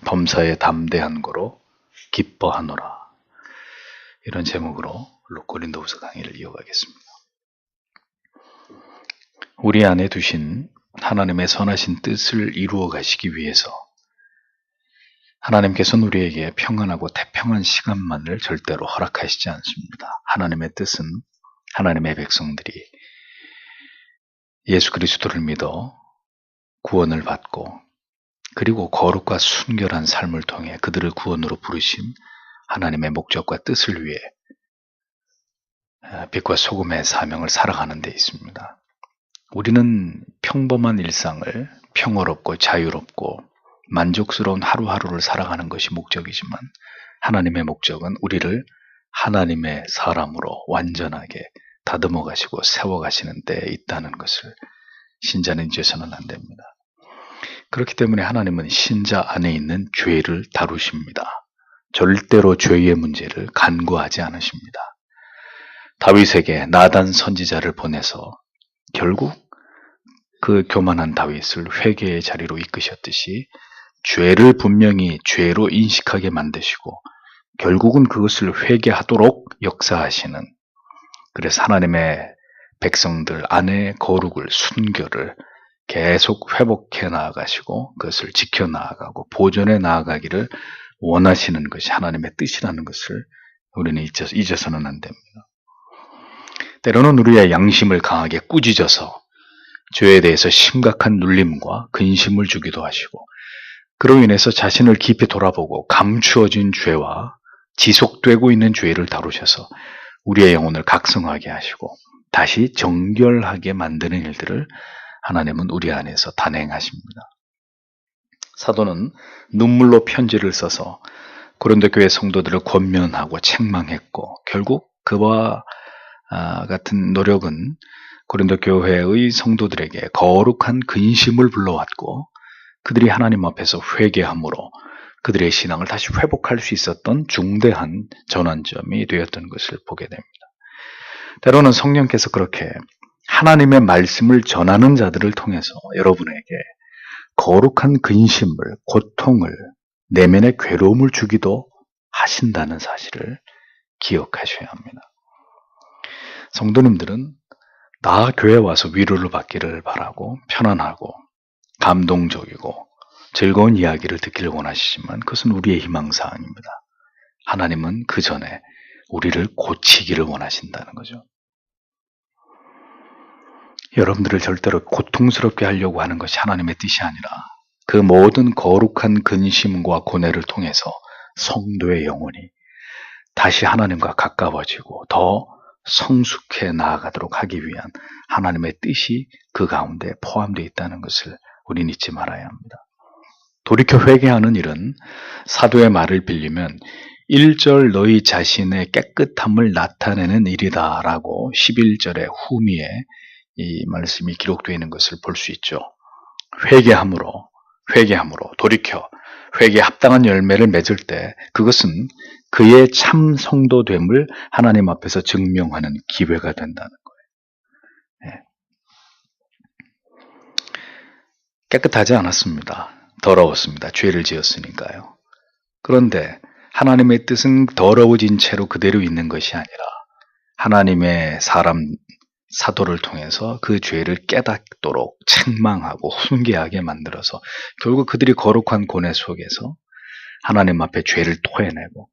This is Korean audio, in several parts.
범사에 담대한 거로 기뻐하노라. 이런 제목으로 고린도후서 강의를 이어가겠습니다. 우리 안에 두신 하나님의 선하신 뜻을 이루어 가시기 위해서 하나님께서는 우리에게 평안하고 태평한 시간만을 절대로 허락하시지 않습니다. 하나님의 뜻은 하나님의 백성들이 예수 그리스도를 믿어 구원을 받고 그리고 거룩과 순결한 삶을 통해 그들을 구원으로 부르신 하나님의 목적과 뜻을 위해 빛과 소금의 사명을 살아가는 데 있습니다. 우리는 평범한 일상을 평화롭고 자유롭고 만족스러운 하루하루를 살아가는 것이 목적이지만 하나님의 목적은 우리를 하나님의 사람으로 완전하게 다듬어 가시고 세워 가시는 데에 있다는 것을 신자는 잊어서는 안 됩니다. 그렇기 때문에 하나님은 신자 안에 있는 죄를 다루십니다. 절대로 죄의 문제를 간과하지 않으십니다. 다윗에게 나단 선지자를 보내서 결국 그 교만한 다윗을 회개의 자리로 이끄셨듯이 죄를 분명히 죄로 인식하게 만드시고 결국은 그것을 회개하도록 역사하시는, 그래서 하나님의 백성들 안에 거룩을, 순결을 계속 회복해 나아가시고 그것을 지켜 나아가고 보존해 나아가기를 원하시는 것이 하나님의 뜻이라는 것을 우리는 잊어서는 안 됩니다. 때로는 우리의 양심을 강하게 꾸짖어서 죄에 대해서 심각한 눌림과 근심을 주기도 하시고 그로 인해서 자신을 깊이 돌아보고 감추어진 죄와 지속되고 있는 죄를 다루셔서 우리의 영혼을 각성하게 하시고 다시 정결하게 만드는 일들을 하나님은 우리 안에서 단행하십니다. 사도는 눈물로 편지를 써서 고린도 교회 성도들을 권면하고 책망했고 결국 그와 같은 노력은 고린도 교회의 성도들에게 거룩한 근심을 불러왔고 그들이 하나님 앞에서 회개함으로 그들의 신앙을 다시 회복할 수 있었던 중대한 전환점이 되었던 것을 보게 됩니다. 때로는 성령께서 그렇게 하나님의 말씀을 전하는 자들을 통해서 여러분에게 거룩한 근심을, 고통을, 내면의 괴로움을 주기도 하신다는 사실을 기억하셔야 합니다. 성도님들은 나 교회에 와서 위로를 받기를 바라고 편안하고 감동적이고 즐거운 이야기를 듣기를 원하시지만 그것은 우리의 희망사항입니다. 하나님은 그 전에 우리를 고치기를 원하신다는 거죠. 여러분들을 절대로 고통스럽게 하려고 하는 것이 하나님의 뜻이 아니라 그 모든 거룩한 근심과 고뇌를 통해서 성도의 영혼이 다시 하나님과 가까워지고 더 성숙해 나아가도록 하기 위한 하나님의 뜻이 그 가운데 포함되어 있다는 것을 우리는 잊지 말아야 합니다. 돌이켜 회개하는 일은 사도의 말을 빌리면 1절 너희 자신의 깨끗함을 나타내는 일이다 라고 11절의 후미에 이 말씀이 기록되어 있는 것을 볼 수 있죠. 회개함으로 돌이켜 회개에 합당한 열매를 맺을 때 그것은 그의 참 성도됨을 하나님 앞에서 증명하는 기회가 된다는 거예요. 깨끗하지 않았습니다. 더러웠습니다. 죄를 지었으니까요. 그런데 하나님의 뜻은 더러워진 채로 그대로 있는 것이 아니라 하나님의 사도를 통해서 그 죄를 깨닫도록 책망하고 훈계하게 만들어서 결국 그들이 거룩한 고뇌 속에서 하나님 앞에 죄를 토해내고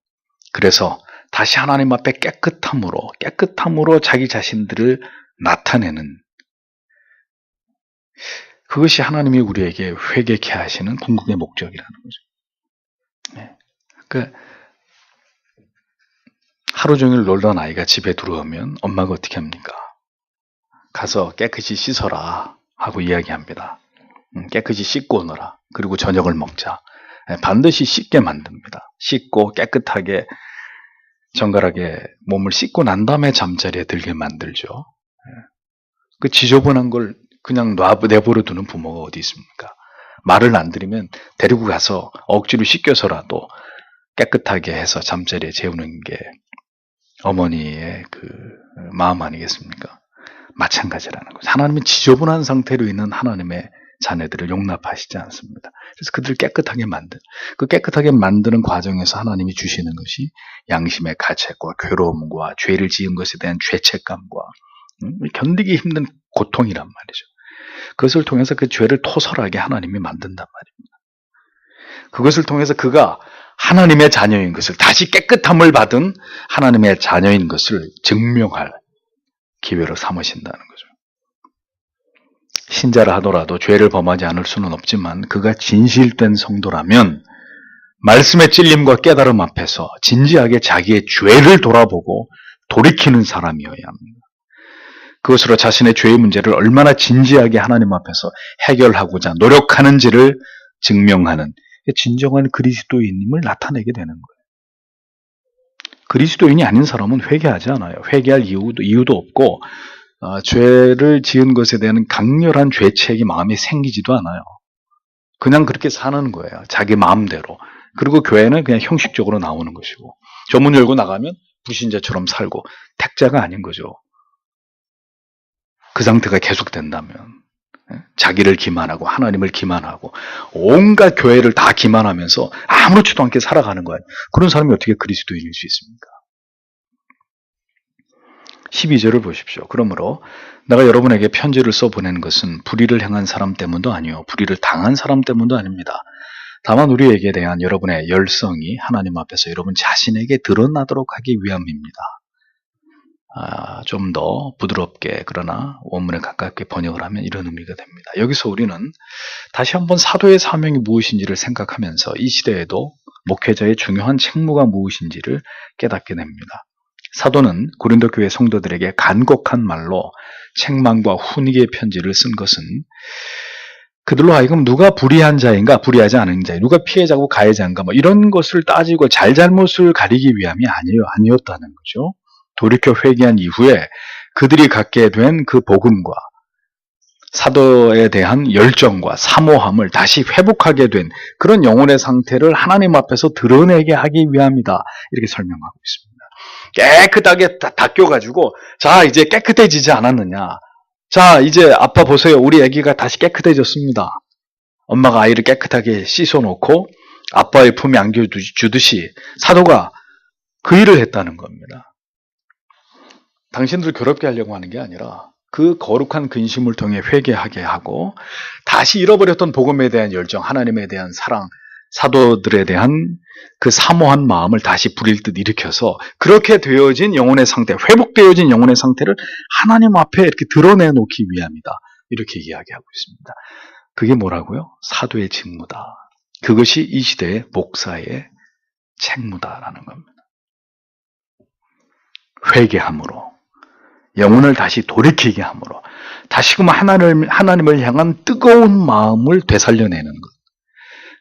그래서 다시 하나님 앞에 깨끗함으로 자기 자신들을 나타내는, 그것이 하나님이 우리에게 회개케 하시는 궁극의 목적이라는 거죠. 그 하루 종일 놀던 아이가 집에 들어오면 엄마가 어떻게 합니까? 가서 깨끗이 씻어라 하고 이야기합니다. 깨끗이 씻고 오너라. 그리고 저녁을 먹자. 반드시 씻게 만듭니다. 씻고 깨끗하게 정갈하게 몸을 씻고 난 다음에 잠자리에 들게 만들죠. 그 지저분한 걸 그냥 내버려 두는 부모가 어디 있습니까? 말을 안 들으면 데리고 가서 억지로 씻겨서라도 깨끗하게 해서 잠자리에 재우는 게 어머니의 그 마음 아니겠습니까? 마찬가지라는 거죠. 하나님은 지저분한 상태로 있는 하나님의 자녀들을 용납하시지 않습니다. 그래서 그들을 깨끗하게 그 깨끗하게 만드는 과정에서 하나님이 주시는 것이 양심의 가책과 괴로움과 죄를 지은 것에 대한 죄책감과 견디기 힘든 고통이란 말이죠. 그것을 통해서 그 죄를 토설하게 하나님이 만든단 말입니다. 그것을 통해서 그가 하나님의 자녀인 것을, 다시 깨끗함을 받은 하나님의 자녀인 것을 증명할 기회로 삼으신다는 거죠. 신자를 하더라도 죄를 범하지 않을 수는 없지만 그가 진실된 성도라면 말씀의 찔림과 깨달음 앞에서 진지하게 자기의 죄를 돌아보고 돌이키는 사람이어야 합니다. 그것으로 자신의 죄의 문제를 얼마나 진지하게 하나님 앞에서 해결하고자 노력하는지를 증명하는 진정한 그리스도인임을 나타내게 되는 거예요. 그리스도인이 아닌 사람은 회개하지 않아요. 회개할 이유도 없고 죄를 지은 것에 대한 강렬한 죄책이 마음에 생기지도 않아요. 그냥 그렇게 사는 거예요. 자기 마음대로. 그리고 교회는 그냥 형식적으로 나오는 것이고, 저 문 열고 나가면 불신자처럼 살고 택자가 아닌 거죠. 그 상태가 계속된다면 자기를 기만하고 하나님을 기만하고 온갖 교회를 다 기만하면서 아무렇지도 않게 살아가는 거예요. 그런 사람이 어떻게 그리스도인일 수 있습니까? 12절을 보십시오. 그러므로 내가 여러분에게 편지를 써보낸 것은 불의를 행한 사람 때문도 아니요 불의를 당한 사람 때문도 아닙니다. 다만 우리에게 대한 여러분의 열성이 하나님 앞에서 여러분 자신에게 드러나도록 하기 위함입니다. 좀 더 부드럽게 그러나 원문에 가깝게 번역을 하면 이런 의미가 됩니다. 여기서 우리는 다시 한번 사도의 사명이 무엇인지를 생각하면서 이 시대에도 목회자의 중요한 책무가 무엇인지를 깨닫게 됩니다. 사도는 고린도 교회 성도들에게 간곡한 말로 책망과 훈계의 편지를 쓴 것은 그들로 하여금 누가 불의한 자인가 불의하지 않은 자인가, 누가 피해자고 가해자인가 이런 것을 따지고 잘잘못을 가리기 위함이 아니었다는 거죠. 돌이켜 회개한 이후에 그들이 갖게 된 그 복음과 사도에 대한 열정과 사모함을 다시 회복하게 된 그런 영혼의 상태를 하나님 앞에서 드러내게 하기 위함이다. 이렇게 설명하고 있습니다. 깨끗하게 닦여가지고 자 이제 깨끗해지지 않았느냐, 자 이제 아빠 보세요, 우리 아기가 다시 깨끗해졌습니다. 엄마가 아이를 깨끗하게 씻어놓고 아빠의 품에 안겨주듯이 사도가 그 일을 했다는 겁니다. 당신들을 괴롭게 하려고 하는 게 아니라 그 거룩한 근심을 통해 회개하게 하고 다시 잃어버렸던 복음에 대한 열정, 하나님에 대한 사랑, 사도들에 대한 그 사모한 마음을 다시 불일 듯 일으켜서 그렇게 되어진 영혼의 상태, 회복되어진 영혼의 상태를 하나님 앞에 이렇게 드러내놓기 위함이다. 이렇게 이야기하고 있습니다. 그게 뭐라고요? 사도의 직무다. 그것이 이 시대의 목사의 책무다라는 겁니다. 회개함으로 영혼을 다시 돌이키게 함으로 다시금 하나님을 향한 뜨거운 마음을 되살려내는 것.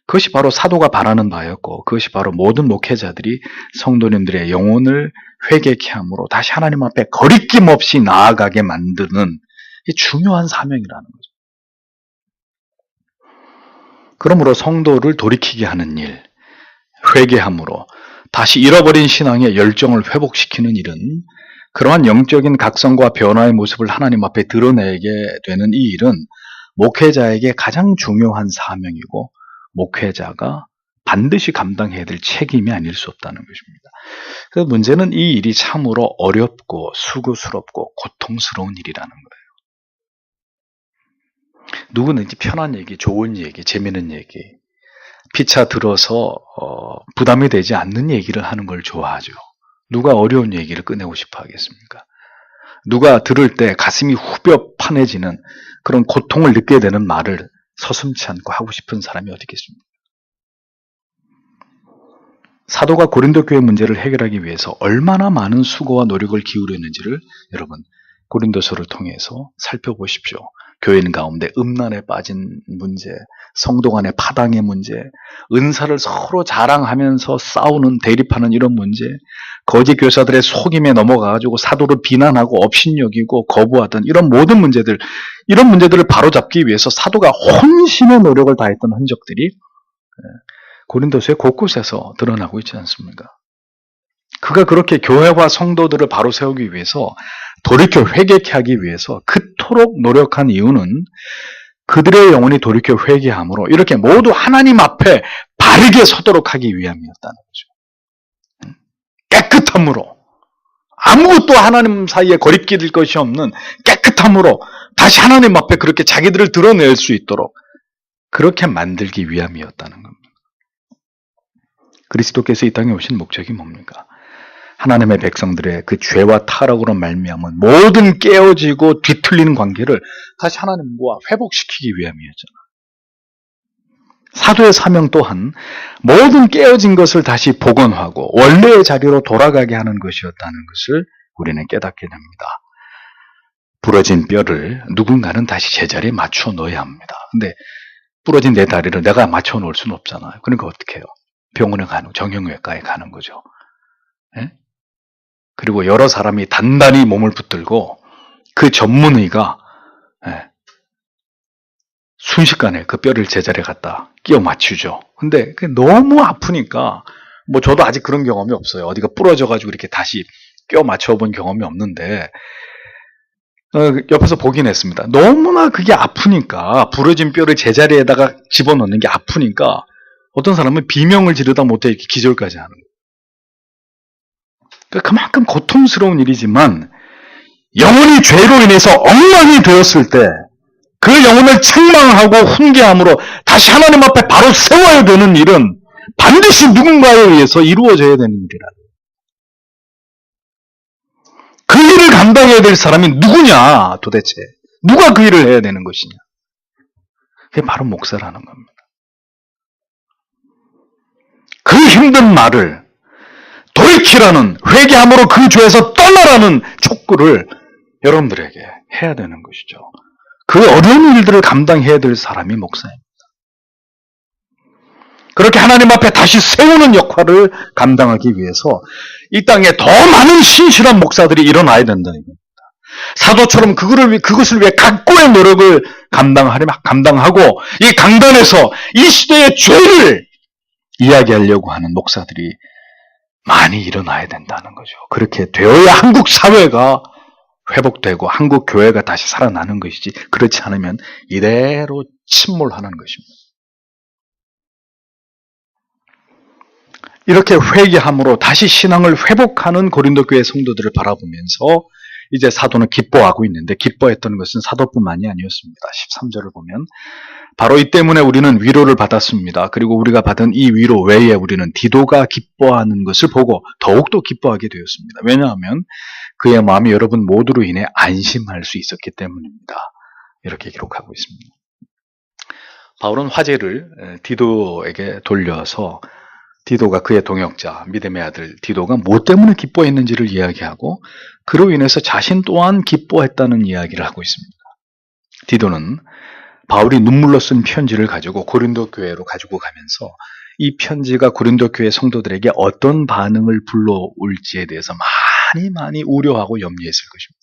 그것이 바로 사도가 바라는 바였고 그것이 바로 모든 목회자들이 성도님들의 영혼을 회개케 함으로 다시 하나님 앞에 거리낌 없이 나아가게 만드는 중요한 사명이라는 거죠. 그러므로 성도를 돌이키게 하는 일, 회개함으로 다시 잃어버린 신앙의 열정을 회복시키는 일은 그러한 영적인 각성과 변화의 모습을 하나님 앞에 드러내게 되는 이 일은 목회자에게 가장 중요한 사명이고 목회자가 반드시 감당해야 될 책임이 아닐 수 없다는 것입니다. 그래서 문제는 이 일이 참으로 어렵고 수고스럽고 고통스러운 일이라는 거예요. 누구는 이제 편한 얘기, 좋은 얘기, 재미있는 얘기, 피차 들어서 부담이 되지 않는 얘기를 하는 걸 좋아하죠. 누가 어려운 얘기를 꺼내고 싶어 하겠습니까? 누가 들을 때 가슴이 후벼 파내지는 그런 고통을 느끼게 되는 말을 서슴지 않고 하고 싶은 사람이 어디 있겠습니까? 사도가 고린도 교회 문제를 해결하기 위해서 얼마나 많은 수고와 노력을 기울였는지를 여러분 고린도서를 통해서 살펴보십시오. 교인 가운데 음란에 빠진 문제, 성도 간의 파당의 문제, 은사를 서로 자랑하면서 싸우는 대립하는 이런 문제, 거짓 교사들의 속임에 넘어가가지고 사도를 비난하고 업신여기고 거부하던 이런 모든 문제들, 이런 문제들을 바로잡기 위해서 사도가 혼신의 노력을 다했던 흔적들이 고린도서의 곳곳에서 드러나고 있지 않습니까? 그가 그렇게 교회와 성도들을 바로 세우기 위해서 돌이켜 회개케 하기 위해서 그토록 노력한 이유는 그들의 영혼이 돌이켜 회개함으로 이렇게 모두 하나님 앞에 바르게 서도록 하기 위함이었다는 거죠. 깨끗함으로, 아무것도 하나님 사이에 거리낄 것이 없는 깨끗함으로 다시 하나님 앞에 그렇게 자기들을 드러낼 수 있도록 그렇게 만들기 위함이었다는 겁니다. 그리스도께서 이 땅에 오신 목적이 뭡니까? 하나님의 백성들의 그 죄와 타락으로 말미암은 모든 깨어지고 뒤틀리는 관계를 다시 하나님과 회복시키기 위함이었잖아. 사도의 사명 또한 모든 깨어진 것을 다시 복원하고 원래의 자리로 돌아가게 하는 것이었다는 것을 우리는 깨닫게 됩니다. 부러진 뼈를 누군가는 다시 제자리에 맞춰 넣어야 합니다. 근데 부러진 내 다리를 내가 맞춰 놓을 수는 없잖아요. 그러니까 어떻게 해요? 병원에 가는, 정형외과에 가는 거죠. 예? 그리고 여러 사람이 단단히 몸을 붙들고 그 전문의가 순식간에 그 뼈를 제자리에 갖다 끼워 맞추죠. 근데 너무 아프니까, 뭐 저도 아직 그런 경험이 없어요. 어디가 부러져가지고 이렇게 다시 끼워 맞춰본 경험이 없는데, 옆에서 보긴 했습니다. 너무나 그게 아프니까, 부러진 뼈를 제자리에다가 집어넣는 게 아프니까, 어떤 사람은 비명을 지르다 못해 이렇게 기절까지 하는 거예요. 그러니까 그만큼 고통스러운 일이지만, 영혼이 죄로 인해서 엉망이 되었을 때, 그 영혼을 책망하고 훈계함으로 다시 하나님 앞에 바로 세워야 되는 일은 반드시 누군가에 의해서 이루어져야 되는 일이라. 그 일을 감당해야 될 사람이 누구냐 도대체. 누가 그 일을 해야 되는 것이냐. 그게 바로 목사라는 겁니다. 그 힘든 말을 돌이키라는, 회개함으로 그 죄에서 떠나라는 촉구를 여러분들에게 해야 되는 것이죠. 그 어려운 일들을 감당해야 될 사람이 목사입니다. 그렇게 하나님 앞에 다시 세우는 역할을 감당하기 위해서 이 땅에 더 많은 신실한 목사들이 일어나야 된다는 겁니다. 사도처럼 그것을 위해 각고의 노력을 감당하고 이 강단에서 이 시대의 죄를 이야기하려고 하는 목사들이 많이 일어나야 된다는 거죠. 그렇게 되어야 한국 사회가 회복되고 한국 교회가 다시 살아나는 것이지, 그렇지 않으면 이대로 침몰하는 것입니다. 이렇게 회개함으로 다시 신앙을 회복하는 고린도 교회 성도들을 바라보면서 이제 사도는 기뻐하고 있는데, 기뻐했던 것은 사도뿐만이 아니었습니다. 13절을 보면 바로 이 때문에 우리는 위로를 받았습니다. 그리고 우리가 받은 이 위로 외에 우리는 디도가 기뻐하는 것을 보고 더욱더 기뻐하게 되었습니다. 왜냐하면 그의 마음이 여러분 모두로 인해 안심할 수 있었기 때문입니다. 이렇게 기록하고 있습니다. 바울은 화제를 디도에게 돌려서 디도가 그의 동역자, 믿음의 아들 디도가 뭐 때문에 기뻐했는지를 이야기하고 그로 인해서 자신 또한 기뻐했다는 이야기를 하고 있습니다. 디도는 바울이 눈물로 쓴 편지를 가지고 고린도 교회로 가지고 가면서 이 편지가 고린도 교회 성도들에게 어떤 반응을 불러올지에 대해서 많이 우려하고 염려했을 것입니다.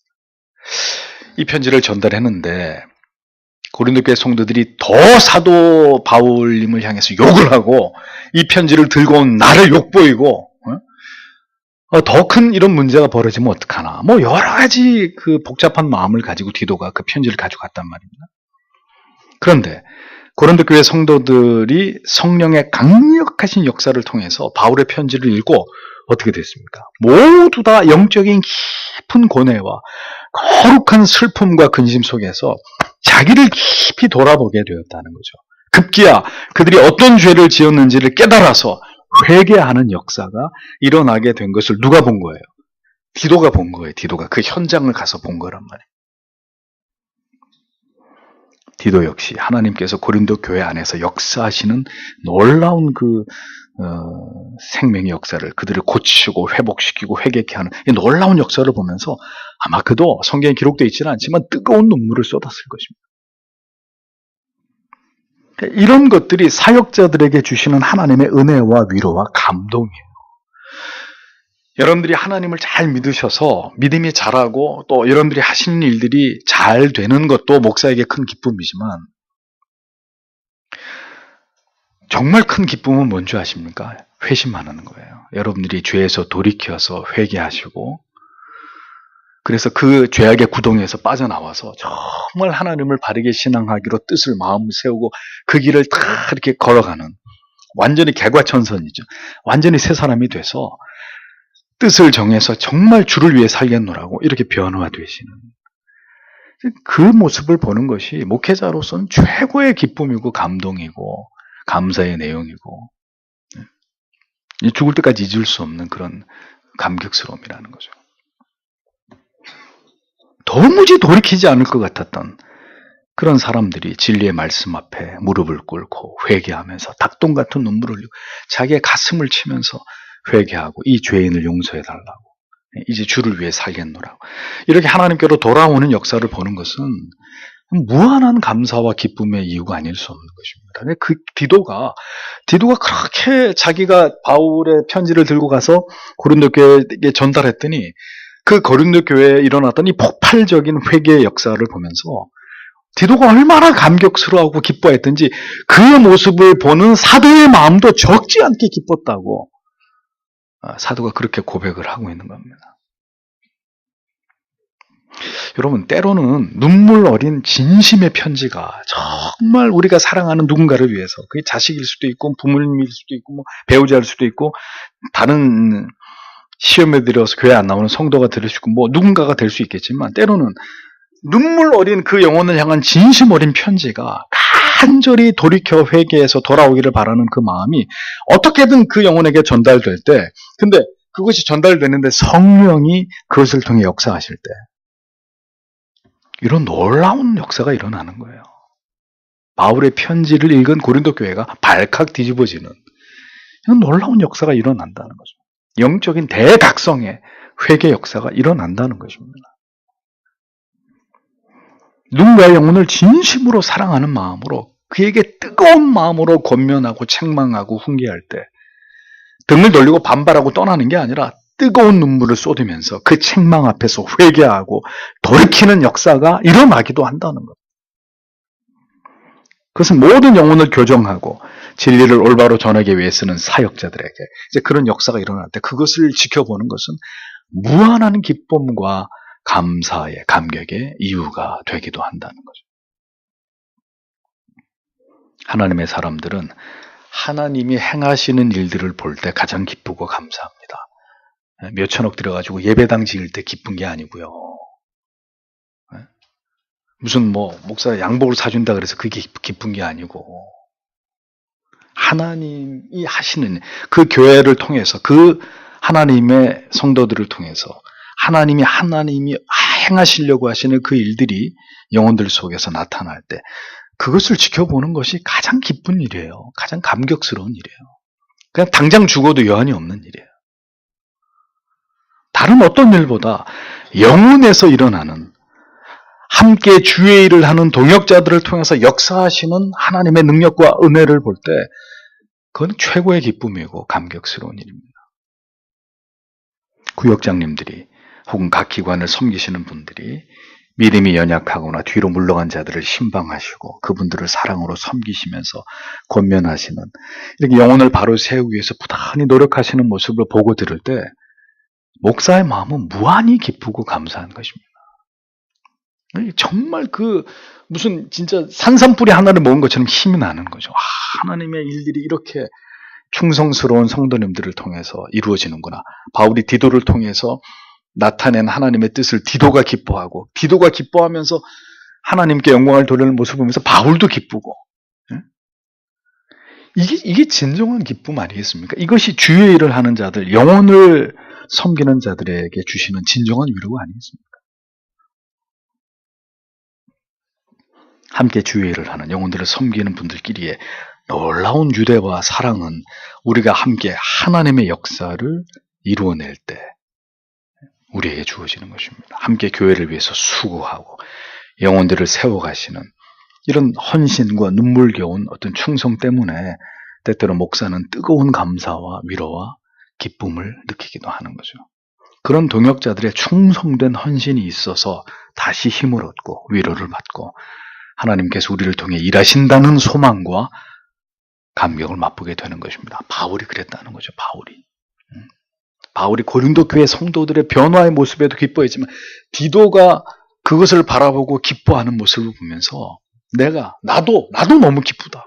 이 편지를 전달했는데 고린도 교회 성도들이 더 사도 바울님을 향해서 욕을 하고 이 편지를 들고 온 나를 욕보이고 더 큰 이런 문제가 벌어지면 어떡하나, 뭐 여러 가지 그 복잡한 마음을 가지고 디도가 그 편지를 가져갔단 말입니다. 그런데 고린도 교회 성도들이 성령의 강력하신 역사를 통해서 바울의 편지를 읽고 어떻게 됐습니까? 모두 다 영적인 깊은 고뇌와 거룩한 슬픔과 근심 속에서 자기를 깊이 돌아보게 되었다는 거죠. 급기야 그들이 어떤 죄를 지었는지를 깨달아서 회개하는 역사가 일어나게 된 것을 누가 본 거예요? 디도가 본 거예요. 디도가 그 현장을 가서 본 거란 말이에요. 디도 역시 하나님께서 고린도 교회 안에서 역사하시는 놀라운 생명의 역사를, 그들을 고치고 회복시키고 회개케 하는 이 놀라운 역사를 보면서 아마 그도 성경에 기록되어 있지는 않지만 뜨거운 눈물을 쏟았을 것입니다. 이런 것들이 사역자들에게 주시는 하나님의 은혜와 위로와 감동이에요. 여러분들이 하나님을 잘 믿으셔서 믿음이 자라고 또 여러분들이 하시는 일들이 잘 되는 것도 목사에게 큰 기쁨이지만, 정말 큰 기쁨은 뭔지 아십니까? 회심하는 거예요. 여러분들이 죄에서 돌이켜서 회개하시고 그래서 그 죄악의 구덩이에서 빠져나와서 정말 하나님을 바르게 신앙하기로 뜻을 마음을 세우고 그 길을 다 이렇게 걸어가는 완전히 개과천선이죠. 완전히 새 사람이 돼서 뜻을 정해서 정말 주를 위해 살겠노라고 이렇게 변화되시는 그 모습을 보는 것이 목회자로서는 최고의 기쁨이고 감동이고 감사의 내용이고 죽을 때까지 잊을 수 없는 그런 감격스러움이라는 거죠. 도무지 돌이키지 않을 것 같았던 그런 사람들이 진리의 말씀 앞에 무릎을 꿇고 회개하면서 닭똥 같은 눈물을 흘리고 자기의 가슴을 치면서 회개하고 이 죄인을 용서해달라고 이제 주를 위해 살겠노라고 이렇게 하나님께로 돌아오는 역사를 보는 것은 무한한 감사와 기쁨의 이유가 아닐 수 없는 것입니다. 그 디도가 그렇게 자기가 바울의 편지를 들고 가서 고린도 교회에 전달했더니 그 고린도 교회에 일어났던 이 폭발적인 회개의 역사를 보면서 디도가 얼마나 감격스러워하고 기뻐했던지 그 모습을 보는 사도의 마음도 적지 않게 기뻤다고 사도가 그렇게 고백을 하고 있는 겁니다. 여러분, 때로는 눈물 어린 진심의 편지가 정말 우리가 사랑하는 누군가를 위해서 그게 자식일 수도 있고 부모님일 수도 있고 뭐 배우자일 수도 있고 다른 시험에 들어서 교회 안 나오는 성도가 될 수 있고 뭐 누군가가 될 수 있겠지만 때로는 눈물 어린 그 영혼을 향한 진심 어린 편지가 간절히 돌이켜 회개해서 돌아오기를 바라는 그 마음이 어떻게든 그 영혼에게 전달될 때 근데 그것이 전달되는데 성령이 그것을 통해 역사하실 때 이런 놀라운 역사가 일어나는 거예요. 바울의 편지를 읽은 고린도 교회가 발칵 뒤집어지는 이런 놀라운 역사가 일어난다는 거죠. 영적인 대각성의 회개 역사가 일어난다는 것입니다. 누군가의 영혼을 진심으로 사랑하는 마음으로 그에게 뜨거운 마음으로 권면하고 책망하고 훈계할 때 등을 돌리고 반발하고 떠나는 게 아니라 뜨거운 눈물을 쏟으면서 그 책망 앞에서 회개하고 돌이키는 역사가 일어나기도 한다는 것. 그것은 모든 영혼을 교정하고 진리를 올바로 전하기 위해 쓰는 사역자들에게 이제 그런 역사가 일어날 때 그것을 지켜보는 것은 무한한 기쁨과 감사의 감격의 이유가 되기도 한다는 거죠. 하나님의 사람들은 하나님이 행하시는 일들을 볼 때 가장 기쁘고 감사합니다. 몇천억 들여가지고 예배당 지을 때 기쁜 게 아니고요. 무슨 뭐 목사 양복을 사준다 그래서 그게 기쁜 게 아니고 하나님이 하시는 그 교회를 통해서 그 하나님의 성도들을 통해서 하나님이 행하시려고 하시는 그 일들이 영혼들 속에서 나타날 때 그것을 지켜보는 것이 가장 기쁜 일이에요. 가장 감격스러운 일이에요. 그냥 당장 죽어도 여한이 없는 일이에요. 다른 어떤 일보다 영혼에서 일어나는 함께 주의 일을 하는 동역자들을 통해서 역사하시는 하나님의 능력과 은혜를 볼 때 그건 최고의 기쁨이고 감격스러운 일입니다. 구역장님들이 혹은 각 기관을 섬기시는 분들이 믿음이 연약하거나 뒤로 물러간 자들을 신방하시고 그분들을 사랑으로 섬기시면서 권면하시는 이렇게 영혼을 바로 세우기 위해서 부단히 노력하시는 모습을 보고 들을 때 목사의 마음은 무한히 기쁘고 감사한 것입니다. 정말 무슨 진짜 산삼뿌리 하나를 먹은 것처럼 힘이 나는 거죠. 하나님의 일들이 이렇게 충성스러운 성도님들을 통해서 이루어지는구나. 바울이 디도를 통해서 나타낸 하나님의 뜻을 디도가 기뻐하고 디도가 기뻐하면서 하나님께 영광을 돌리는 모습을 보면서 바울도 기쁘고 이게 진정한 기쁨 아니겠습니까? 이것이 주의 일을 하는 자들, 영혼을 섬기는 자들에게 주시는 진정한 위로가 아니겠습니까? 함께 주의 일을 하는 영혼들을 섬기는 분들끼리의 놀라운 유대와 사랑은 우리가 함께 하나님의 역사를 이루어낼 때 우리에게 주어지는 것입니다. 함께 교회를 위해서 수고하고 영혼들을 세워가시는 이런 헌신과 눈물겨운 어떤 충성 때문에 때때로 목사는 뜨거운 감사와 위로와 기쁨을 느끼기도 하는 거죠. 그런 동역자들의 충성된 헌신이 있어서 다시 힘을 얻고 위로를 받고 하나님께서 우리를 통해 일하신다는 소망과 감격을 맛보게 되는 것입니다. 바울이 그랬다는 거죠. 바울이. 바울이 고린도 교회 성도들의 변화의 모습에도 기뻐했지만 디도가 그것을 바라보고 기뻐하는 모습을 보면서 나도 너무 기쁘다.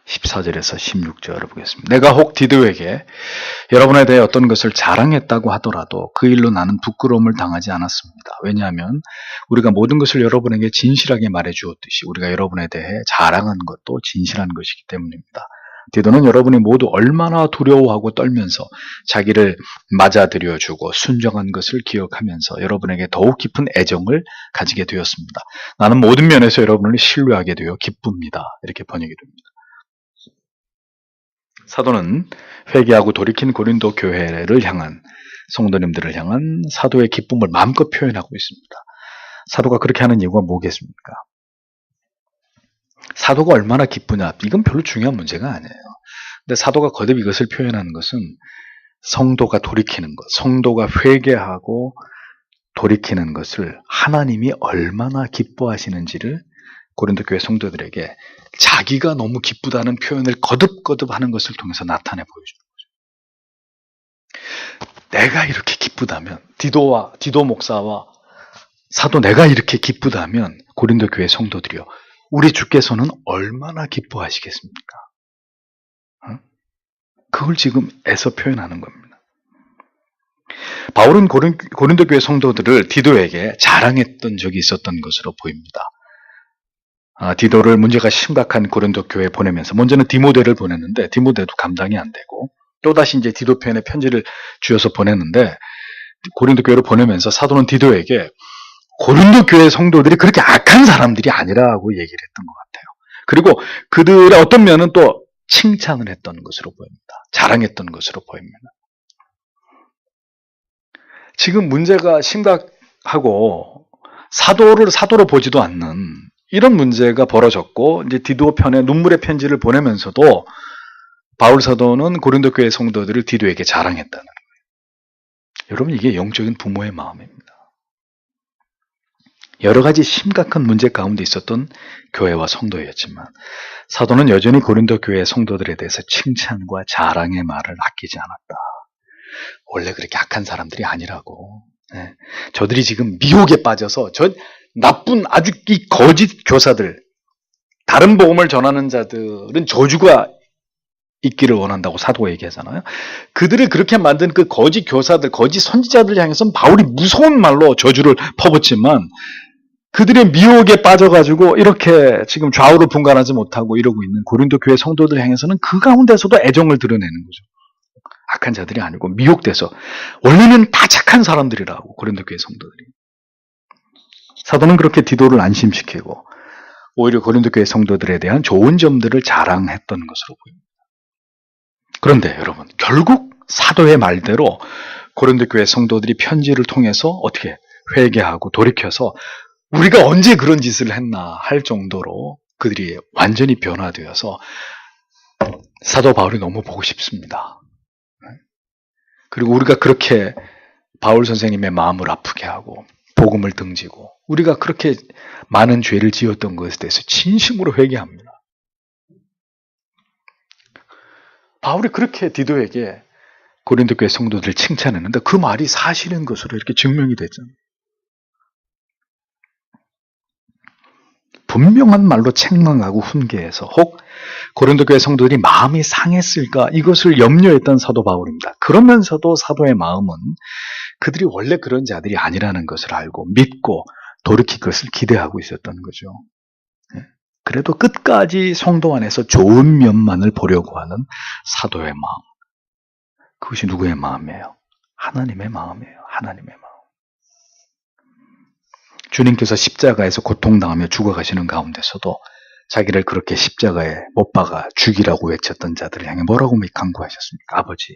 14절에서 16절을 보겠습니다. 내가 혹 디도에게 여러분에 대해 어떤 것을 자랑했다고 하더라도 그 일로 나는 부끄러움을 당하지 않았습니다. 왜냐하면 우리가 모든 것을 여러분에게 진실하게 말해 주었듯이 우리가 여러분에 대해 자랑한 것도 진실한 것이기 때문입니다. 디도는 여러분이 모두 얼마나 두려워하고 떨면서 자기를 맞아들여 주고 순종한 것을 기억하면서 여러분에게 더욱 깊은 애정을 가지게 되었습니다. 나는 모든 면에서 여러분을 신뢰하게 되어 기쁩니다. 이렇게 번역이 됩니다. 사도는 회개하고 돌이킨 고린도 교회를 향한 성도님들을 향한 사도의 기쁨을 마음껏 표현하고 있습니다. 사도가 그렇게 하는 이유가 뭐겠습니까? 사도가 얼마나 기쁘냐, 이건 별로 중요한 문제가 아니에요. 근데 사도가 거듭 이것을 표현하는 것은 성도가 돌이키는 것, 성도가 회개하고 돌이키는 것을 하나님이 얼마나 기뻐하시는지를 고린도 교회 성도들에게 자기가 너무 기쁘다는 표현을 거듭거듭 하는 것을 통해서 나타내 보여주는 거죠. 내가 이렇게 기쁘다면, 디도 목사와 사도 내가 이렇게 기쁘다면 고린도 교회 성도들이요, 우리 주께서는 얼마나 기뻐하시겠습니까? 그걸 지금 애써 표현하는 겁니다. 바울은 고린도 교회 성도들을 디도에게 자랑했던 적이 있었던 것으로 보입니다. 디도를 문제가 심각한 고린도 교회에 보내면서 먼저는 디모데를 보냈는데 디모데도 감당이 안 되고 또다시 이제 디도 편에 편지를 주어서 보냈는데 고린도 교회로 보내면서 사도는 디도에게 고린도 교회 성도들이 그렇게 악한 사람들이 아니라고 얘기를 했던 것 같아요. 그리고 그들의 어떤 면은 또 칭찬을 했던 것으로 보입니다. 자랑했던 것으로 보입니다. 지금 문제가 심각하고 사도로 보지도 않는 이런 문제가 벌어졌고 이제 디도 편에 눈물의 편지를 보내면서도 바울 사도는 고린도 교회 성도들을 디도에게 자랑했다는 거예요. 여러분, 이게 영적인 부모의 마음입니다. 여러 가지 심각한 문제 가운데 있었던 교회와 성도였지만 사도는 여전히 고린도 교회 성도들에 대해서 칭찬과 자랑의 말을 아끼지 않았다. 원래 그렇게 악한 사람들이 아니라고. 저들이 지금 미혹에 빠져서 저 나쁜 아주 이 거짓 교사들, 다른 복음을 전하는 자들은 저주가 있기를 원한다고 사도가 얘기하잖아요. 그들을 그렇게 만든 그 거짓 교사들, 거짓 선지자들 향해서는 바울이 무서운 말로 저주를 퍼붓지만 그들의 미혹에 빠져가지고 이렇게 지금 좌우를 분간하지 못하고 이러고 있는 고린도 교회 성도들 향해서는 그 가운데서도 애정을 드러내는 거죠. 악한 자들이 아니고 미혹돼서 원래는 다 착한 사람들이라고 고린도 교회 성도들이. 사도는 그렇게 디도를 안심시키고 오히려 고린도 교회 성도들에 대한 좋은 점들을 자랑했던 것으로 보입니다. 그런데 여러분, 결국 사도의 말대로 고린도 교회 성도들이 편지를 통해서 어떻게 회개하고 돌이켜서 우리가 언제 그런 짓을 했나 할 정도로 그들이 완전히 변화되어서 사도 바울이 너무 보고 싶습니다. 그리고 우리가 그렇게 바울 선생님의 마음을 아프게 하고 복음을 등지고 우리가 그렇게 많은 죄를 지었던 것에 대해서 진심으로 회개합니다. 바울이 그렇게 디도에게 고린도 교회 성도들을 칭찬했는데 그 말이 사실인 것으로 이렇게 증명이 됐잖아요. 분명한 말로 책망하고 훈계해서 혹 고린도 교회 성도들이 마음이 상했을까 이것을 염려했던 사도 바울입니다. 그러면서도 사도의 마음은 그들이 원래 그런 자들이 아니라는 것을 알고 믿고 돌이킬 것을 기대하고 있었던 거죠. 그래도 끝까지 성도 안에서 좋은 면만을 보려고 하는 사도의 마음. 그것이 누구의 마음이에요? 하나님의 마음이에요. 하나님의 마음. 주님께서 십자가에서 고통당하며 죽어가시는 가운데서도 자기를 그렇게 십자가에 못 박아 죽이라고 외쳤던 자들을 향해 뭐라고 간구하셨습니까? 아버지,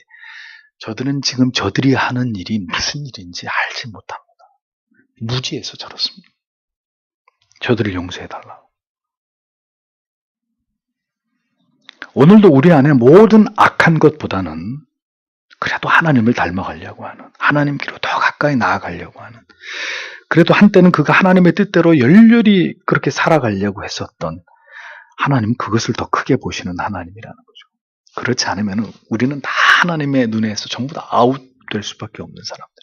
저들은 지금 저들이 하는 일이 무슨 일인지 알지 못합니다. 무지해서 저렇습니다. 저들을 용서해달라고. 오늘도 우리 안에 모든 악한 것보다는 그래도 하나님을 닮아가려고 하는, 하나님께로 더 가까이 나아가려고 하는, 그래도 한때는 그가 하나님의 뜻대로 열렬히 그렇게 살아가려고 했었던 하나님, 그것을 더 크게 보시는 하나님이라는 거죠. 그렇지 않으면 우리는 다 하나님의 눈에서 전부 다 아웃될 수밖에 없는 사람들.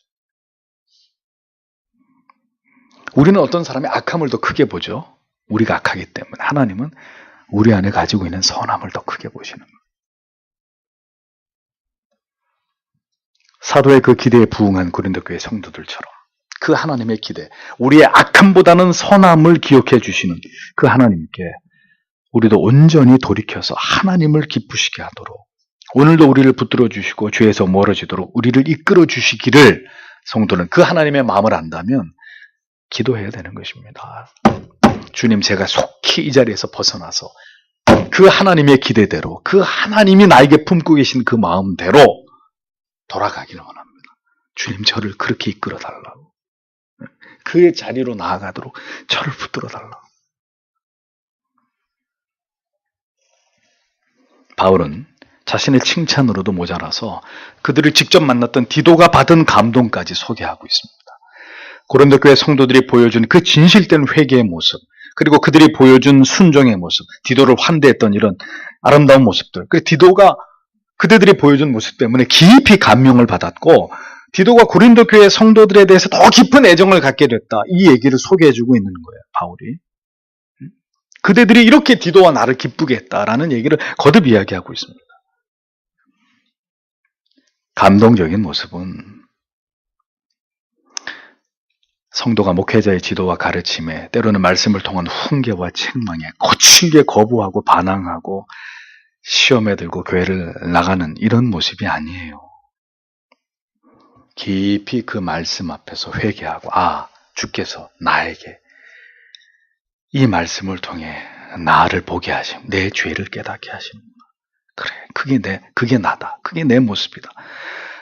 우리는 어떤 사람의 악함을 더 크게 보죠. 우리가 악하기 때문에. 하나님은 우리 안에 가지고 있는 선함을 더 크게 보시는 거예요. 사도의 그 기대에 부응한 고린도 교회 성도들처럼 그 하나님의 기대, 우리의 악함보다는 선함을 기억해 주시는 그 하나님께 우리도 온전히 돌이켜서 하나님을 기쁘시게 하도록, 오늘도 우리를 붙들어 주시고 죄에서 멀어지도록 우리를 이끌어 주시기를, 성도는 그 하나님의 마음을 안다면 기도해야 되는 것입니다. 주님, 제가 속히 이 자리에서 벗어나서 그 하나님의 기대대로, 그 하나님이 나에게 품고 계신 그 마음대로 돌아가기를 원합니다. 주님, 저를 그렇게 이끌어 달라고, 그의 자리로 나아가도록 저를 붙들어 달라고. 바울은 자신의 칭찬으로도 모자라서 그들을 직접 만났던 디도가 받은 감동까지 소개하고 있습니다. 고린도 교회 성도들이 보여준 그 진실된 회개의 모습, 그리고 그들이 보여준 순종의 모습, 디도를 환대했던 이런 아름다운 모습들, 그 디도가 그들이 보여준 모습 때문에 깊이 감명을 받았고, 디도가 고린도 교회 성도들에 대해서 더 깊은 애정을 갖게 됐다, 이 얘기를 소개해주고 있는 거예요, 바울이. 그대들이 이렇게 디도와 나를 기쁘게 했다라는 얘기를 거듭 이야기하고 있습니다. 감동적인 모습은 성도가 목회자의 지도와 가르침에, 때로는 말씀을 통한 훈계와 책망에 거칠게 거부하고 반항하고 시험에 들고 교회를 나가는 이런 모습이 아니에요. 깊이 그 말씀 앞에서 회개하고, 주께서 나에게 이 말씀을 통해 나를 보게 하심, 내 죄를 깨닫게 하시는구나. 그래, 그게 나다. 그게 내 모습이다.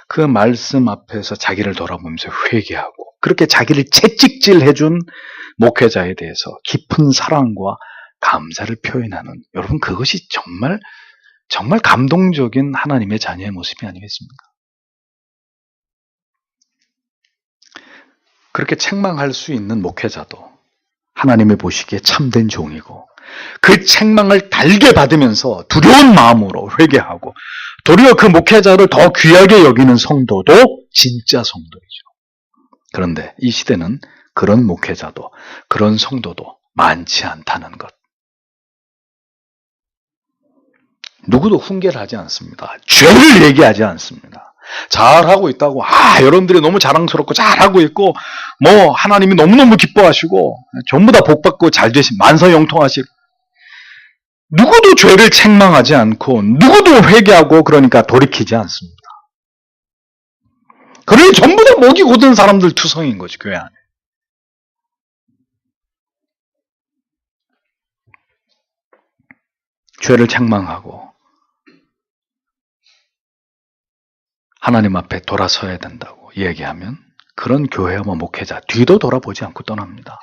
그 말씀 앞에서 자기를 돌아보면서 회개하고, 그렇게 자기를 채찍질해준 목회자에 대해서 깊은 사랑과 감사를 표현하는, 여러분, 그것이 정말 감동적인 하나님의 자녀의 모습이 아니겠습니까? 그렇게 책망할 수 있는 목회자도 하나님이 보시기에 참된 종이고, 그 책망을 달게 받으면서 두려운 마음으로 회개하고 도리어 그 목회자를 더 귀하게 여기는 성도도 진짜 성도이죠. 그런데 이 시대는 그런 목회자도, 그런 성도도 많지 않다는 것. 누구도 훈계를 하지 않습니다. 죄를 얘기하지 않습니다. 잘하고 있다고, 여러분들이 너무 자랑스럽고 잘하고 있고, 하나님이 너무너무 기뻐하시고, 전부 다 복받고 잘 되신, 만사형통하실. 누구도 죄를 책망하지 않고, 누구도 회개하고, 그러니까 돌이키지 않습니다. 그래, 전부 다 목이 곧은 사람들 투성인 거지, 교회 안에. 죄를 책망하고, 하나님 앞에 돌아서야 된다고 얘기하면 그런 교회와 목회자 뒤도 돌아보지 않고 떠납니다.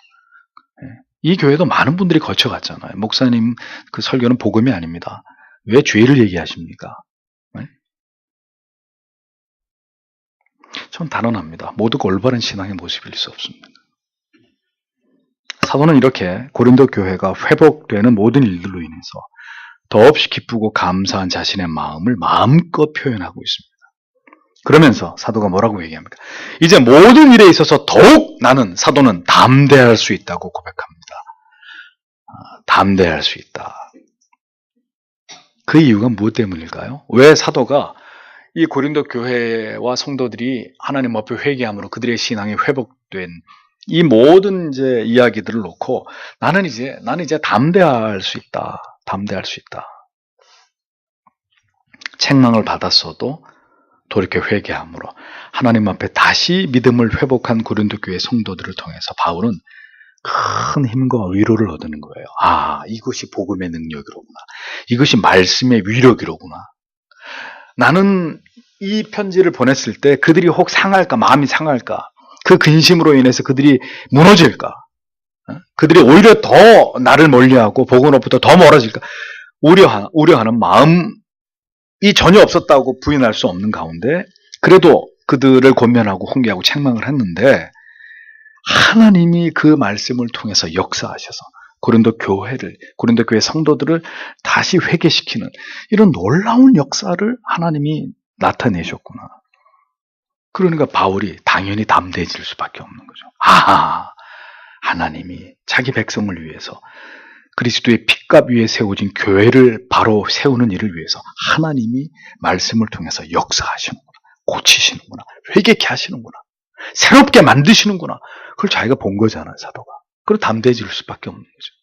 이 교회도 많은 분들이 거쳐갔잖아요. 목사님 그 설교는 복음이 아닙니다. 왜 죄를 얘기하십니까? 전 단언합니다. 모두가 올바른 신앙의 모습일 수 없습니다. 사도는 이렇게 고린도 교회가 회복되는 모든 일들로 인해서 더없이 기쁘고 감사한 자신의 마음을 마음껏 표현하고 있습니다. 그러면서 사도가 뭐라고 얘기합니까? 이제 모든 일에 있어서 더욱 사도는 담대할 수 있다고 고백합니다. 담대할 수 있다. 그 이유가 무엇 때문일까요? 왜 사도가 이 고린도 교회와 성도들이 하나님 앞에 회개함으로 그들의 신앙이 회복된 이 모든 이야기들을 놓고 나는 이제 담대할 수 있다. 담대할 수 있다. 책망을 받았어도 돌이켜 회개함으로 하나님 앞에 다시 믿음을 회복한 고린도 교회 성도들을 통해서 바울은 큰 힘과 위로를 얻는 거예요. 이것이 복음의 능력이로구나. 이것이 말씀의 위력이로구나. 나는 이 편지를 보냈을 때 그들이 혹 상할까, 마음이 상할까, 그 근심으로 인해서 그들이 무너질까, 그들이 오히려 더 나를 멀리하고 복음으로부터 더 멀어질까 우려하는 마음이 전혀 없었다고 부인할 수 없는 가운데 그래도 그들을 권면하고 훈계하고 책망을 했는데 하나님이 그 말씀을 통해서 역사하셔서 고린도 교회 성도들을 다시 회개시키는 이런 놀라운 역사를 하나님이 나타내셨구나. 그러니까 바울이 당연히 담대해질 수밖에 없는 거죠. 아하, 하나님이 자기 백성을 위해서 그리스도의 핏값 위에 세워진 교회를 바로 세우는 일을 위해서 하나님이 말씀을 통해서 역사하시는구나. 고치시는구나. 회개케 하시는구나. 새롭게 만드시는구나. 그걸 자기가 본 거잖아요, 사도가. 그걸 담대해질 수밖에 없는 거죠.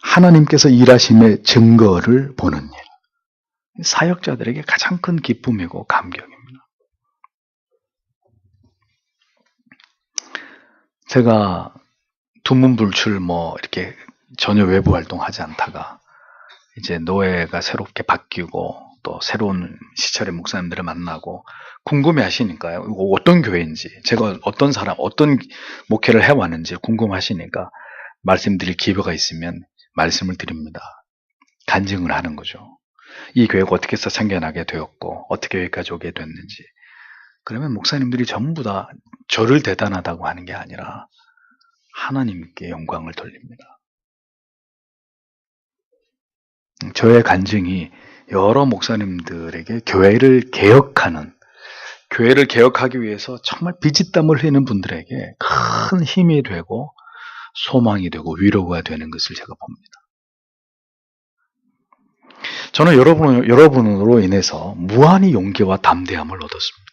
하나님께서 일하심의 증거를 보는 일. 사역자들에게 가장 큰 기쁨이고 감격입니다. 제가 두문불출 이렇게 전혀 외부 활동하지 않다가 이제 노예가 새롭게 바뀌고 또 새로운 시철의 목사님들을 만나고 궁금해 하시니까요. 이거 어떤 교회인지, 제가 어떤 사람, 어떤 목회를 해왔는지 궁금하시니까 말씀드릴 기회가 있으면 말씀을 드립니다. 간증을 하는 거죠. 이 교회가 어떻게 해서 생겨나게 되었고 어떻게 여기까지 오게 됐는지. 그러면 목사님들이 전부 다 저를 대단하다고 하는 게 아니라 하나님께 영광을 돌립니다. 저의 간증이 여러 목사님들에게 교회를 개혁하기 위해서 정말 비짓땀을 흘리는 분들에게 큰 힘이 되고 소망이 되고 위로가 되는 것을 제가 봅니다. 저는 여러분으로 인해서 무한히 용기와 담대함을 얻었습니다.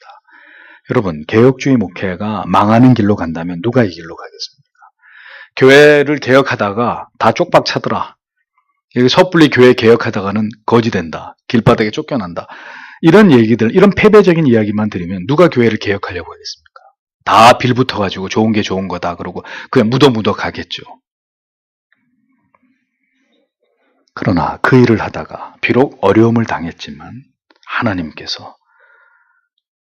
여러분, 개혁주의 목회가 망하는 길로 간다면 누가 이 길로 가겠습니까? 교회를 개혁하다가 다 쪽박 차더라. 여기 섣불리 교회 개혁하다가는 거지 된다. 길바닥에 쫓겨난다. 이런 얘기들, 이런 패배적인 이야기만 들으면 누가 교회를 개혁하려고 하겠습니까? 다 빌붙어가지고 좋은 게 좋은 거다 그러고 그냥 묻어 가겠죠. 그러나 그 일을 하다가 비록 어려움을 당했지만 하나님께서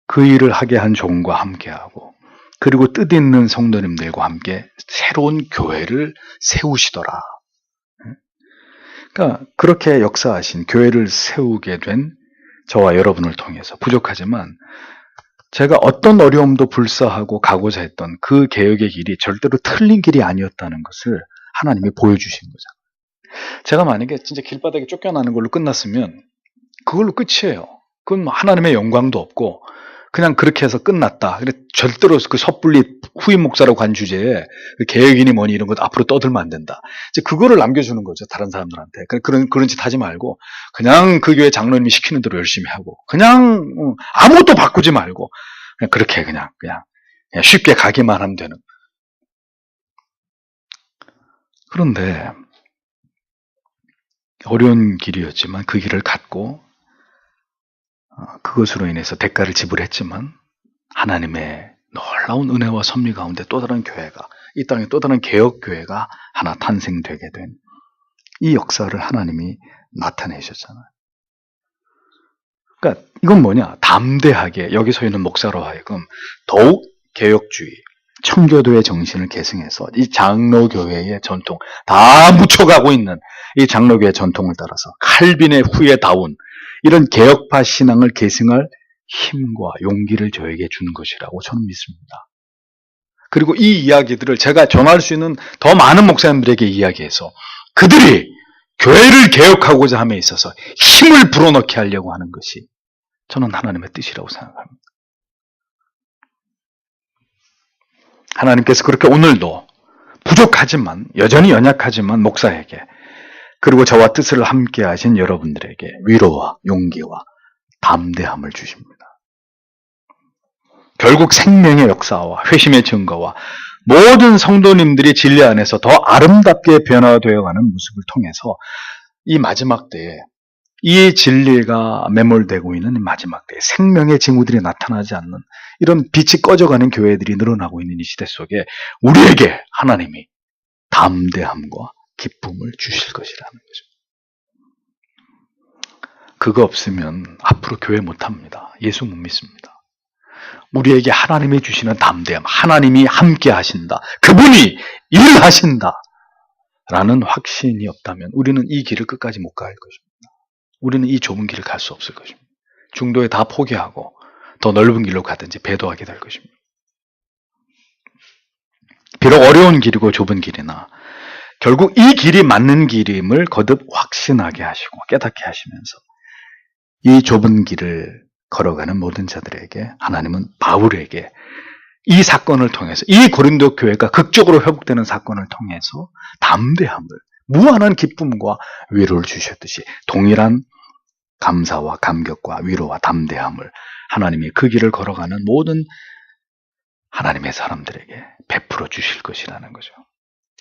그 일을 하게 한 종과 함께하고 그리고 뜻있는 성도님들과 함께 새로운 교회를 세우시더라. 그러니까 그렇게 역사하신 교회를 세우게 된 저와 여러분을 통해서 부족하지만 제가 어떤 어려움도 불사하고 가고자 했던 그 개혁의 길이 절대로 틀린 길이 아니었다는 것을 하나님이 보여주신 거잖아요. 제가 만약에 진짜 길바닥에 쫓겨나는 걸로 끝났으면 그걸로 끝이에요. 그건 하나님의 영광도 없고 그냥 그렇게 해서 끝났다. 절대로 그 섣불리 후임 목사라고 한 주제에 개혁이니 뭐니 이런 것 앞으로 떠들면 안 된다. 이제 그거를 남겨주는 거죠. 다른 사람들한테. 그런 짓 하지 말고 그냥 그 교회 장로님이 시키는 대로 열심히 하고 그냥 아무것도 바꾸지 말고 그냥 그렇게 그냥 쉽게 가기만 하면 되는. 그런데 어려운 길이었지만 그 길을 갔고 그것으로 인해서 대가를 지불했지만 하나님의 놀라운 은혜와 섭리 가운데 또 다른 교회가, 이 땅에 또 다른 개혁교회가 하나 탄생되게 된 이 역사를 하나님이 나타내셨잖아요. 그러니까 이건 뭐냐? 담대하게 여기 서 있는 목사로 하여금 더욱 개혁주의, 청교도의 정신을 계승해서 이 장로교회의 전통, 다 묻혀가고 있는 이 장로교회 전통을 따라서 칼빈의 후에 다운 이런 개혁파 신앙을 계승할 힘과 용기를 저에게 준 것이라고 저는 믿습니다. 그리고 이 이야기들을 제가 전할 수 있는 더 많은 목사님들에게 이야기해서 그들이 교회를 개혁하고자 함에 있어서 힘을 불어넣게 하려고 하는 것이 저는 하나님의 뜻이라고 생각합니다. 하나님께서 그렇게 오늘도 부족하지만 여전히 연약하지만 목사에게 그리고 저와 뜻을 함께 하신 여러분들에게 위로와 용기와 담대함을 주십니다. 결국 생명의 역사와 회심의 증거와 모든 성도님들이 진리 안에서 더 아름답게 변화되어가는 모습을 통해서 이 마지막 때에 이 진리가 매몰되고 있는 이 마지막 때에 생명의 징후들이 나타나지 않는 이런 빛이 꺼져가는 교회들이 늘어나고 있는 이 시대 속에 우리에게 하나님이 담대함과 기쁨을 주실 것이라는 거죠. 그거 없으면 앞으로 교회 못합니다. 예수 못 믿습니다. 우리에게 하나님이 주시는 담대함, 하나님이 함께 하신다. 그분이 일을 하신다. 라는 확신이 없다면 우리는 이 길을 끝까지 못 갈 것입니다. 우리는 이 좁은 길을 갈 수 없을 것입니다. 중도에 다 포기하고 더 넓은 길로 가든지 배도하게 될 것입니다. 비록 어려운 길이고 좁은 길이나 결국 이 길이 맞는 길임을 거듭 확신하게 하시고 깨닫게 하시면서 이 좁은 길을 걸어가는 모든 자들에게 하나님은 바울에게 이 사건을 통해서 이 고린도 교회가 극적으로 회복되는 사건을 통해서 담대함을, 무한한 기쁨과 위로를 주셨듯이 동일한 감사와 감격과 위로와 담대함을 하나님이 그 길을 걸어가는 모든 하나님의 사람들에게 베풀어 주실 것이라는 거죠.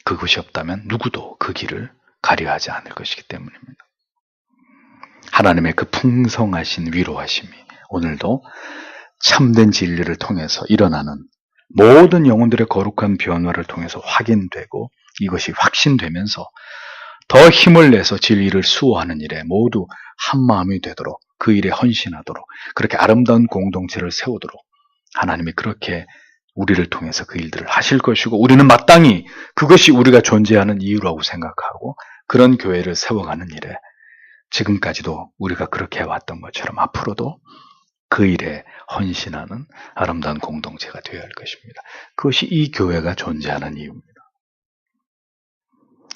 그것이 없다면 누구도 그 길을 가려하지 않을 것이기 때문입니다. 하나님의 그 풍성하신 위로하심이 오늘도 참된 진리를 통해서 일어나는 모든 영혼들의 거룩한 변화를 통해서 확인되고 이것이 확신되면서 더 힘을 내서 진리를 수호하는 일에 모두 한마음이 되도록 그 일에 헌신하도록 그렇게 아름다운 공동체를 세우도록 하나님이 그렇게 우리를 통해서 그 일들을 하실 것이고 우리는 마땅히 그것이 우리가 존재하는 이유라고 생각하고 그런 교회를 세워가는 일에 지금까지도 우리가 그렇게 해왔던 것처럼 앞으로도 그 일에 헌신하는 아름다운 공동체가 되어야 할 것입니다. 그것이 이 교회가 존재하는 이유입니다.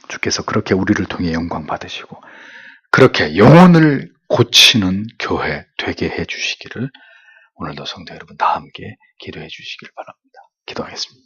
주께서 그렇게 우리를 통해 영광 받으시고 그렇게 영혼을 고치는 교회 되게 해주시기를 오늘도 성도 여러분 다 함께 기도해 주시길 바랍니다. 기도하겠습니다.